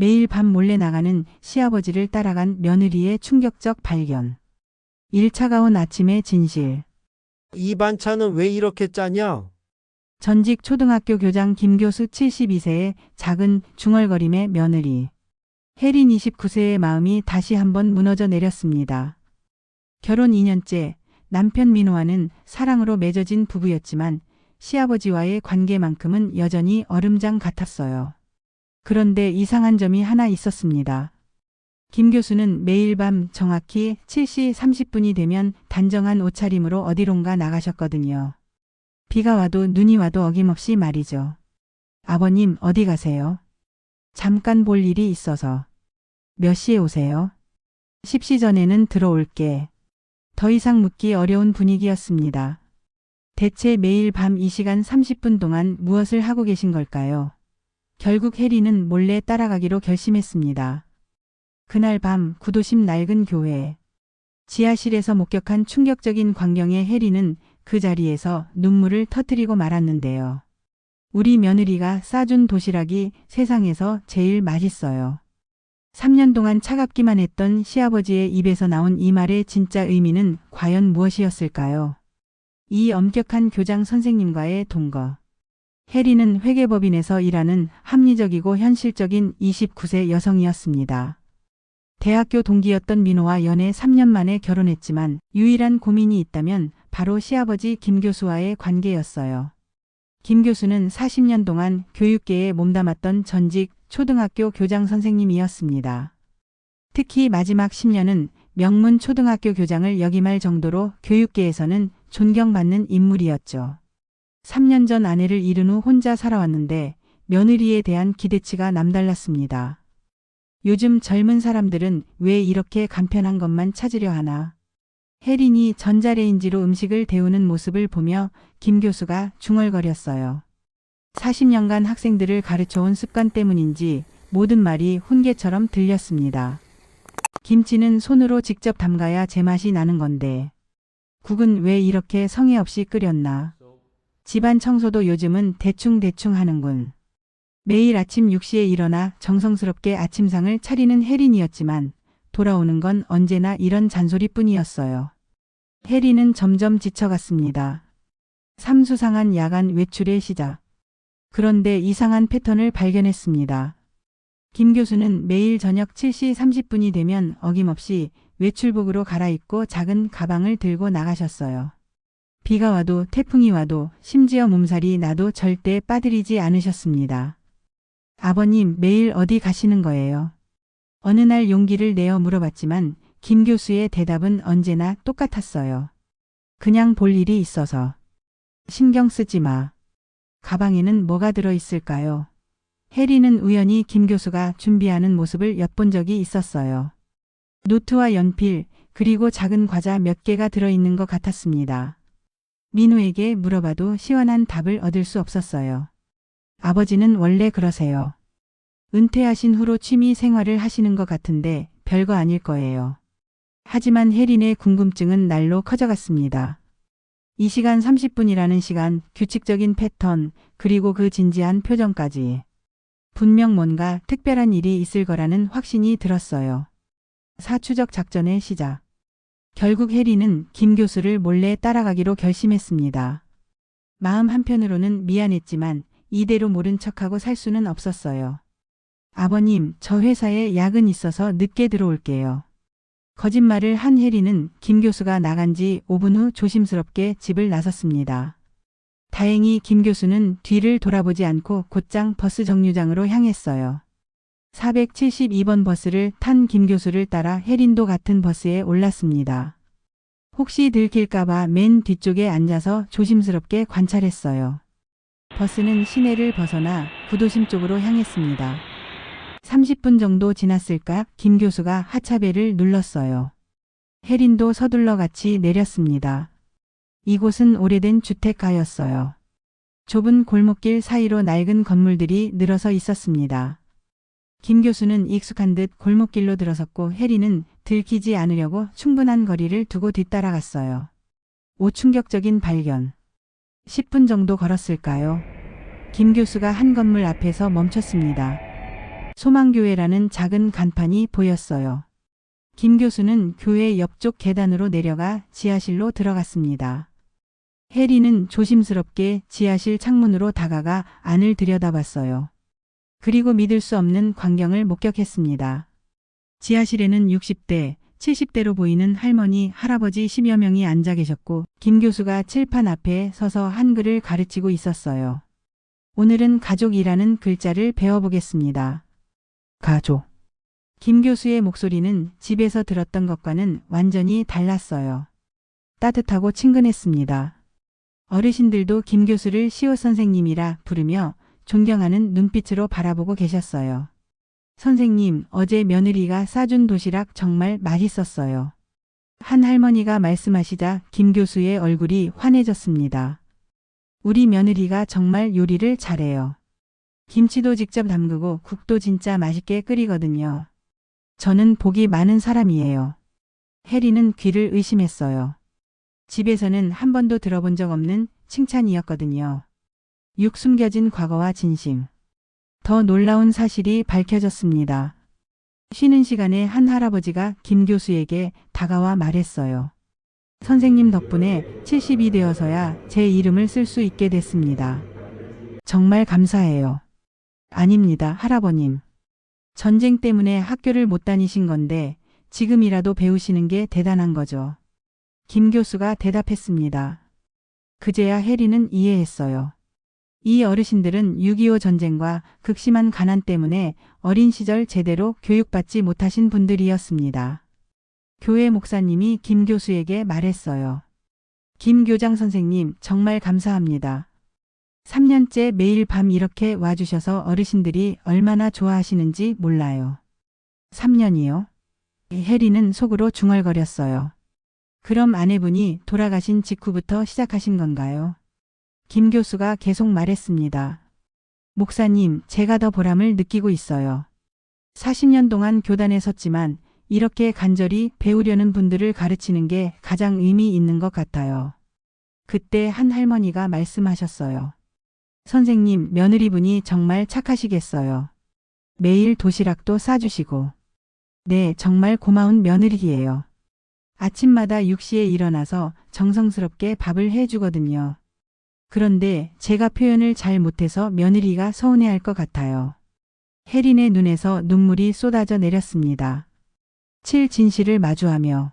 매일 밤 몰래 나가는 시아버지를 따라간 며느리의 충격적 발견. 일 차가운 아침의 진실. 이 반찬은 왜 이렇게 짜냐? 전직 초등학교 교장 김교수 72세의 작은 중얼거림의 며느리. 혜린 29세의 마음이 다시 한번 무너져 내렸습니다. 결혼 2년째 남편 민호와는 사랑으로 맺어진 부부였지만 시아버지와의 관계만큼은 여전히 얼음장 같았어요. 그런데 이상한 점이 하나 있었습니다. 김 교수는 매일 밤 정확히 7시 30분이 되면 단정한 옷차림으로 어디론가 나가셨거든요. 비가 와도 눈이 와도 어김없이 말이죠. 아버님 어디 가세요? 잠깐 볼 일이 있어서. 몇 시에 오세요? 10시 전에는 들어올게. 더 이상 묻기 어려운 분위기였습니다. 대체 매일 밤 이 시간 30분 동안 무엇을 하고 계신 걸까요? 결국 혜리는 몰래 따라가기로 결심했습니다. 그날 밤 구도심 낡은 교회. 지하실에서 목격한 충격적인 광경에 혜리는 그 자리에서 눈물을 터뜨리고 말았는데요. 우리 며느리가 싸준 도시락이 세상에서 제일 맛있어요. 3년 동안 차갑기만 했던 시아버지의 입에서 나온 이 말의 진짜 의미는 과연 무엇이었을까요? 이 엄격한 교장 선생님과의 동거. 혜리는 회계법인에서 일하는 합리적이고 현실적인 29세 여성이었습니다. 대학교 동기였던 민호와 연애 3년 만에 결혼했지만 유일한 고민이 있다면 바로 시아버지 김 교수와의 관계였어요. 김 교수는 40년 동안 교육계에 몸담았던 전직 초등학교 교장 선생님이었습니다. 특히 마지막 10년은 명문 초등학교 교장을 역임할 정도로 교육계에서는 존경받는 인물이었죠. 3년 전 아내를 잃은 후 혼자 살아왔는데 며느리에 대한 기대치가 남달랐습니다. 요즘 젊은 사람들은 왜 이렇게 간편한 것만 찾으려 하나. 혜린이 전자레인지로 음식을 데우는 모습을 보며 김 교수가 중얼거렸어요. 40년간 학생들을 가르쳐온 습관 때문인지 모든 말이 훈계처럼 들렸습니다. 김치는 손으로 직접 담가야 제맛이 나는 건데 국은 왜 이렇게 성의 없이 끓였나. 집안 청소도 요즘은 대충대충 하는군. 매일 아침 6시에 일어나 정성스럽게 아침상을 차리는 혜린이었지만 돌아오는 건 언제나 이런 잔소리뿐이었어요. 혜린은 점점 지쳐갔습니다. 삼수상한 야간 외출의 시작. 그런데 이상한 패턴을 발견했습니다. 김 교수는 매일 저녁 7시 30분이 되면 어김없이 외출복으로 갈아입고 작은 가방을 들고 나가셨어요. 비가 와도 태풍이 와도 심지어 몸살이 나도 절대 빠뜨리지 않으셨습니다. 아버님 매일 어디 가시는 거예요? 어느 날 용기를 내어 물어봤지만 김 교수의 대답은 언제나 똑같았어요. 그냥 볼 일이 있어서. 신경 쓰지 마. 가방에는 뭐가 들어있을까요? 혜리는 우연히 김 교수가 준비하는 모습을 엿본 적이 있었어요. 노트와 연필, 그리고 작은 과자 몇 개가 들어있는 것 같았습니다. 민호에게 물어봐도 시원한 답을 얻을 수 없었어요. 아버지는 원래 그러세요. 은퇴하신 후로 취미 생활을 하시는 것 같은데 별거 아닐 거예요. 하지만 혜린의 궁금증은 날로 커져갔습니다. 이 시간 30분이라는 시간, 규칙적인 패턴, 그리고 그 진지한 표정까지. 분명 뭔가 특별한 일이 있을 거라는 확신이 들었어요. 사추적 작전의 시작. 결국 혜린은 김 교수를 몰래 따라가기로 결심했습니다. 마음 한편으로는 미안했지만 이대로 모른 척하고 살 수는 없었어요. 아버님, 저 회사에 야근 있어서 늦게 들어올게요. 거짓말을 한 혜린은 김 교수가 나간 지 5분 후 조심스럽게 집을 나섰습니다. 다행히 김 교수는 뒤를 돌아보지 않고 곧장 버스 정류장으로 향했어요. 472번 버스를 탄 김 교수를 따라 혜린도 같은 버스에 올랐습니다. 혹시 들킬까봐 맨 뒤쪽에 앉아서 조심스럽게 관찰했어요. 버스는 시내를 벗어나 구도심 쪽으로 향했습니다. 30분 정도 지났을까 김 교수가 하차벨을 눌렀어요. 혜린도 서둘러 같이 내렸습니다. 이곳은 오래된 주택가였어요. 좁은 골목길 사이로 낡은 건물들이 늘어서 있었습니다. 김 교수는 익숙한 듯 골목길로 들어섰고 혜리는 들키지 않으려고 충분한 거리를 두고 뒤따라갔어요. 충격적인 발견. 10분 정도 걸었을까요? 김 교수가 한 건물 앞에서 멈췄습니다. 소망교회라는 작은 간판이 보였어요. 김 교수는 교회 옆쪽 계단으로 내려가 지하실로 들어갔습니다. 해리는 조심스럽게 지하실 창문으로 다가가 안을 들여다봤어요. 그리고 믿을 수 없는 광경을 목격했습니다. 지하실에는 60대, 70대로 보이는 할머니, 할아버지 10여 명이 앉아 계셨고 김 교수가 칠판 앞에 서서 한글을 가르치고 있었어요. 오늘은 가족이라는 글자를 배워보겠습니다. 가족. 김 교수의 목소리는 집에서 들었던 것과는 완전히 달랐어요. 따뜻하고 친근했습니다. 어르신들도 김 교수를 시호 선생님이라 부르며 존경하는 눈빛으로 바라보고 계셨어요. 선생님, 어제 며느리가 싸준 도시락 정말 맛있었어요. 한 할머니가 말씀하시자 김 교수의 얼굴이 환해졌습니다. 우리 며느리가 정말 요리를 잘해요. 김치도 직접 담그고 국도 진짜 맛있게 끓이거든요. 저는 복이 많은 사람이에요. 해리는 귀를 의심했어요. 집에서는 한 번도 들어본 적 없는 칭찬이었거든요. 육 숨겨진 과거와 진심. 더 놀라운 사실이 밝혀졌습니다. 쉬는 시간에 한 할아버지가 김 교수에게 다가와 말했어요. 선생님 덕분에 70이 되어서야 제 이름을 쓸 수 있게 됐습니다. 정말 감사해요. 아닙니다, 할아버님. 전쟁 때문에 학교를 못 다니신 건데 지금이라도 배우시는 게 대단한 거죠. 김 교수가 대답했습니다. 그제야 해리는 이해했어요. 이 어르신들은 6.25 전쟁과 극심한 가난 때문에 어린 시절 제대로 교육받지 못하신 분들이었습니다. 교회 목사님이 김 교수에게 말했어요. 김 교장 선생님, 정말 감사합니다. 3년째 매일 밤 이렇게 와주셔서 어르신들이 얼마나 좋아하시는지 몰라요. 3년이요? 해리는 속으로 중얼거렸어요. 그럼 아내분이 돌아가신 직후부터 시작하신 건가요? 김 교수가 계속 말했습니다. 목사님, 제가 더 보람을 느끼고 있어요. 40년 동안 교단에 섰지만 이렇게 간절히 배우려는 분들을 가르치는 게 가장 의미 있는 것 같아요. 그때 한 할머니가 말씀하셨어요. 선생님, 며느리분이 정말 착하시겠어요. 매일 도시락도 싸주시고. 네, 정말 고마운 며느리예요. 아침마다 6시에 일어나서 정성스럽게 밥을 해주거든요. 그런데 제가 표현을 잘 못해서 며느리가 서운해할 것 같아요. 혜린의 눈에서 눈물이 쏟아져 내렸습니다. 진실을 마주하며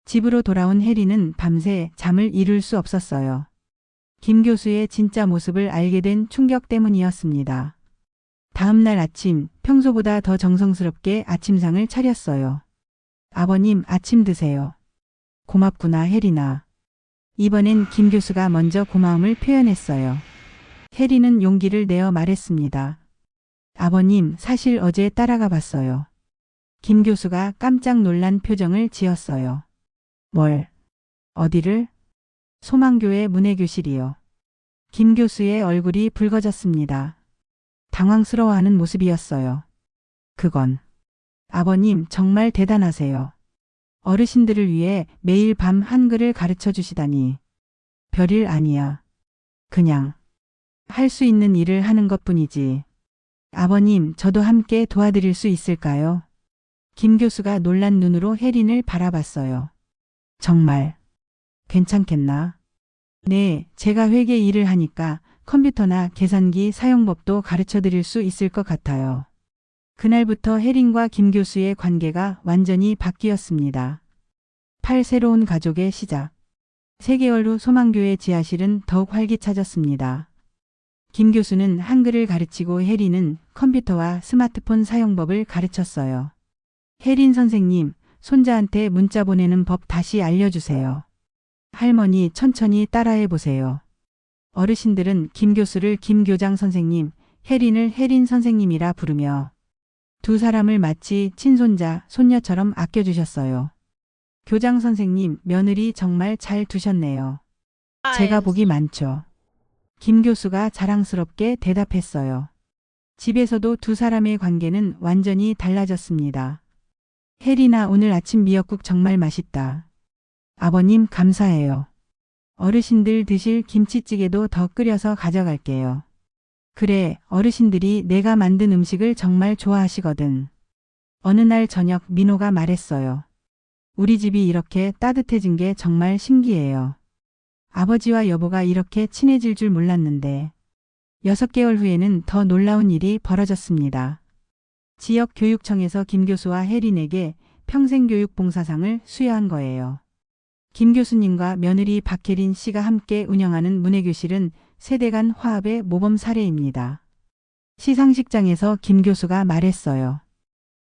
집으로 돌아온 혜린은 밤새 잠을 이룰 수 없었어요. 김 교수의 진짜 모습을 알게 된 충격 때문이었습니다. 다음 날 아침, 평소보다 더 정성스럽게 아침상을 차렸어요. 아버님, 아침 드세요. 고맙구나, 혜린아. 이번엔 김 교수가 먼저 고마움을 표현했어요. 혜린은 용기를 내어 말했습니다. 아버님, 사실 어제 따라가 봤어요. 김 교수가 깜짝 놀란 표정을 지었어요. 뭘? 어디를? 소망교회 문해교실이요. 김 교수의 얼굴이 붉어졌습니다. 당황스러워하는 모습이었어요. 그건. 아버님, 정말 대단하세요. 어르신들을 위해 매일 밤 한글을 가르쳐 주시다니. 별일 아니야. 그냥 할 수 있는 일을 하는 것뿐이지. 아버님, 저도 함께 도와드릴 수 있을까요? 김 교수가 놀란 눈으로 혜린을 바라봤어요. 정말 괜찮겠나? 네, 제가 회계 일을 하니까 컴퓨터나 계산기 사용법도 가르쳐 드릴 수 있을 것 같아요. 그날부터 혜린과 김 교수의 관계가 완전히 바뀌었습니다. 새로운 가족의 시작. 3개월 후 소망교회 지하실은 더욱 활기차졌습니다. 김 교수는 한글을 가르치고 혜린은 컴퓨터와 스마트폰 사용법을 가르쳤어요. 혜린 선생님, 손자한테 문자 보내는 법 다시 알려주세요. 할머니, 천천히 따라해 보세요. 어르신들은 김 교수를 김 교장 선생님, 혜린을 혜린 선생님이라 부르며 두 사람을 마치 친손자, 손녀처럼 아껴주셨어요. 교장 선생님, 며느리 정말 잘 두셨네요. 제가 복이 많죠. 김 교수가 자랑스럽게 대답했어요. 집에서도 두 사람의 관계는 완전히 달라졌습니다. 혜린아, 오늘 아침 미역국 정말 맛있다. 아버님, 감사해요. 어르신들 드실 김치찌개도 더 끓여서 가져갈게요. 그래, 어르신들이 내가 만든 음식을 정말 좋아하시거든. 어느 날 저녁 민호가 말했어요. 우리 집이 이렇게 따뜻해진 게 정말 신기해요. 아버지와 여보가 이렇게 친해질 줄 몰랐는데. 6개월 후에는 더 놀라운 일이 벌어졌습니다. 지역 교육청에서 김 교수와 혜린에게 평생교육봉사상을 수여한 거예요. 김 교수님과 며느리 박혜린 씨가 함께 운영하는 문해교실은 세대 간 화합의 모범 사례입니다. 시상식장에서 김 교수가 말했어요.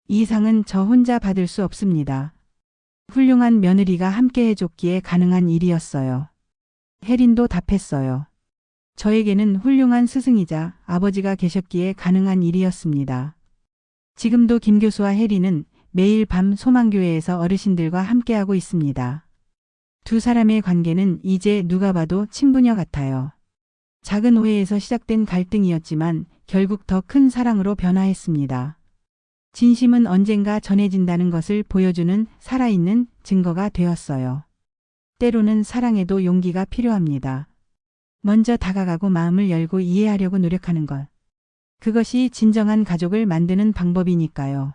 이 상은 저 혼자 받을 수 없습니다. 훌륭한 며느리가 함께 해줬기에 가능한 일이었어요. 혜린도 답했어요. 저에게는 훌륭한 스승이자 아버지가 계셨기에 가능한 일이었습니다. 지금도 김 교수와 혜린은 매일 밤 소망교회에서 어르신들과 함께하고 있습니다. 두 사람의 관계는 이제 누가 봐도 친부녀 같아요. 작은 오해에서 시작된 갈등이었지만 결국 더 큰 사랑으로 변화했습니다. 진심은 언젠가 전해진다는 것을 보여주는 살아있는 증거가 되었어요. 때로는 사랑에도 용기가 필요합니다. 먼저 다가가고 마음을 열고 이해하려고 노력하는 것. 그것이 진정한 가족을 만드는 방법이니까요.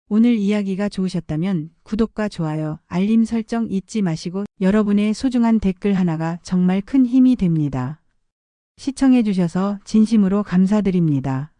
오늘 이야기가 좋으셨다면 구독과 좋아요, 알림 설정 잊지 마시고 여러분의 소중한 댓글 하나가 정말 큰 힘이 됩니다. 시청해 주셔서 진심으로 감사드립니다.